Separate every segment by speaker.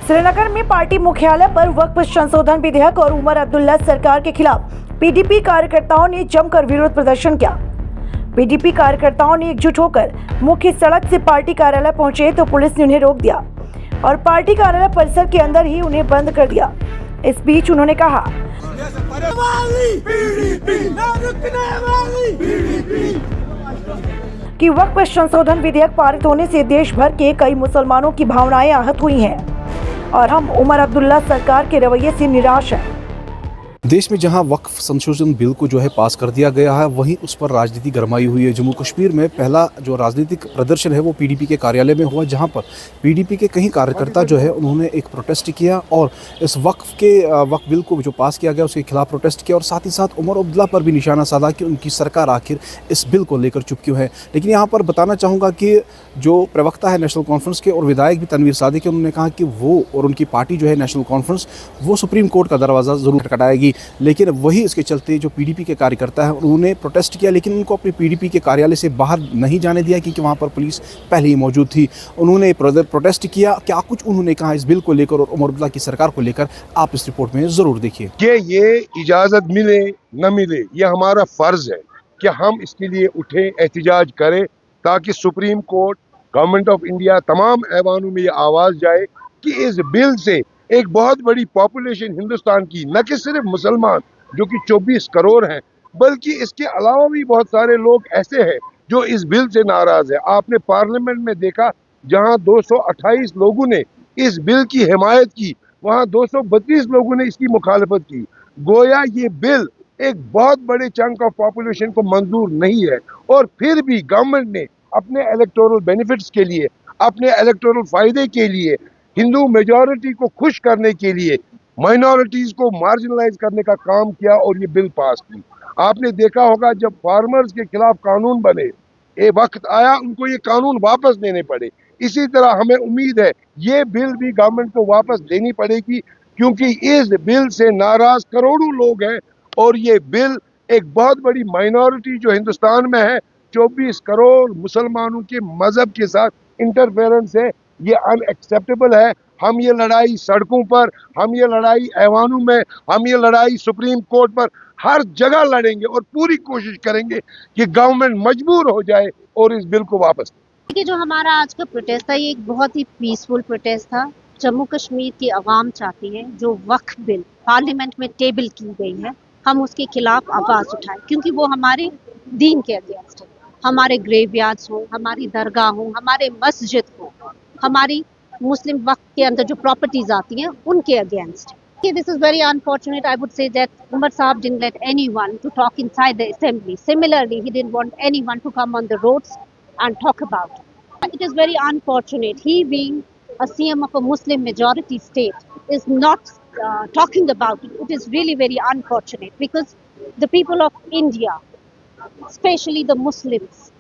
Speaker 1: श्रीनगर में पार्टी मुख्यालय पर वक्फ संशोधन विधेयक और उमर अब्दुल्ला सरकार के खिलाफ पीडीपी कार्यकर्ताओं ने जमकर विरोध प्रदर्शन किया। पीडीपी कार्यकर्ताओं ने एकजुट होकर मुख्य सड़क से पार्टी कार्यालय पहुंचे तो पुलिस ने उन्हें रोक दिया और पार्टी कार्यालय परिसर के अंदर ही उन्हें बंद कर दिया। इस बीच उन्होंने कहा कि वक्फ संशोधन विधेयक पारित होने से देश भर के कई मुसलमानों की भावनाएं आहत हुई हैं और हम उमर अब्दुल्ला सरकार के रवैये से निराश हैं।
Speaker 2: देश में जहां वक्फ संशोधन बिल को जो है पास कर दिया गया है, वहीं उस पर राजनीति गरमाई हुई है। जम्मू कश्मीर में पहला जो राजनीतिक प्रदर्शन है वो पीडीपी के कार्यालय में हुआ, जहां पर पीडीपी के कई कार्यकर्ता जो है उन्होंने एक प्रोटेस्ट किया और इस वक्फ बिल को जो पास किया गया उसके खिलाफ प्रोटेस्ट किया और साथ ही साथ उमर अब्दुल्ला पर भी निशाना साधा कि उनकी सरकार आखिर इस बिल को लेकर चुप क्यों है। लेकिन यहाँ पर बताना चाहूँगा कि जो प्रवक्ता है नेशनल कॉन्फ्रेंस के और विधायक भी तनवीर सादिक है, उन्होंने कहा कि वो और उनकी पार्टी जो है नेशनल कॉन्फ्रेंस वो सुप्रीम कोर्ट का दरवाज़ा ज़रूर खटखटाएगी। लेकिन वही इसके चलते जो पीडीपी के कार्यकर्ता हैं उन्होंने प्रोटेस्ट किया, लेकिन उनको अपने पीडीपी के कार्यालय से बाहर नहीं जाने दिया क्योंकि वहाँ पर पुलिस पहले ही मौजूद थी। उन्होंने प्रोटेस्ट किया। क्या कुछ उन्होंने कहा इस बिल को लेकर और उमर अब्दुल्ला की सरकार को लेकर, आप इस रिपोर्ट में ज़रूर देखिए।
Speaker 3: कि ये इजाज़त मिले न मिले, ये हमारा फ़र्ज़ है कि हम इसके लिए उठें, एहतिजाज करें, ताकि supreme court, government of India, तमाम ऐवानों में ये आवाज़ जाए कि इस बिल से एक बहुत बड़ी पॉपुलेशन हिंदुस्तान की, न कि सिर्फ मुसलमान जो कि 24 करोड़ हैं, बल्कि इसके अलावा भी बहुत सारे लोग ऐसे हैं जो इस बिल से नाराज़ है। आपने पार्लियामेंट में देखा जहां 228 लोगों ने इस बिल की हिमायत की, वहां 232 लोगों ने इसकी मुखालफत की। गोया ये बिल एक बहुत बड़े चंक ऑफ पॉपुलेशन को मंजूर नहीं है और फिर भी गवर्नमेंट ने अपने इलेक्टोरल बेनिफिट्स के लिए, अपने इलेक्टोरल फायदे के लिए, हिंदू मेजॉरिटी को खुश करने के लिए माइनॉरिटीज को मार्जिनलाइज करने का काम किया और ये बिल पास की। आपने देखा होगा जब फार्मर्स के खिलाफ कानून बने, ये वक्त आया उनको ये कानून वापस लेने पड़े। इसी तरह हमें उम्मीद है ये बिल भी गवर्नमेंट को वापस लेनी पड़ेगी, क्योंकि इस बिल से नाराज करोड़ों लोग हैं और ये बिल एक बहुत बड़ी माइनॉरिटी जो हिंदुस्तान में है, 24 करोड़ मुसलमानों के मजहब के साथ इंटरफेरेंस है, ये अनएक्सेप्टेबल है। हम ये लड़ाई सड़कों पर, हम ये लड़ाई ऐवानों में, हम ये लड़ाई सुप्रीम कोर्ट पर, हर जगह लड़ेंगे और पूरी कोशिश करेंगे कि गवर्नमेंट मजबूर हो जाए और इस बिल को वापस।
Speaker 4: कि जो हमारा आज का प्रोटेस्ट था ये एक बहुत ही पीसफुल प्रोटेस्ट था। जम्मू कश्मीर की आवाम चाहती है जो वक्फ बिल पार्लियामेंट में टेबल की गई है, हम उसके खिलाफ आवाज़ उठाएं, क्योंकि वो हमारे दीन के अगेंस्ट है। हमारे ग्रेवयार्ड्स हो, हमारी दरगाह हो, हमारे मस्जिद हो, हमारी मुस्लिम वक्त के अंदर जो प्रॉपर्टीज आती हैं उनके against. This is very unfortunate. I would say that Umar Saab didn't let anyone to talk inside the assembly. Similarly, he didn't want anyone to come on the roads and talk about it. It is very unfortunate. He, being a CM of a Muslim majority state, is not talking about it. It is really very unfortunate because the people of India, especially the Muslims,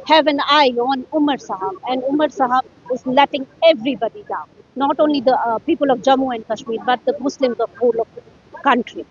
Speaker 4: have an eye on Umar Sahab, and Umar Sahab is letting everybody down. Not only the people of Jammu and Kashmir, but the Muslims of whole of the country.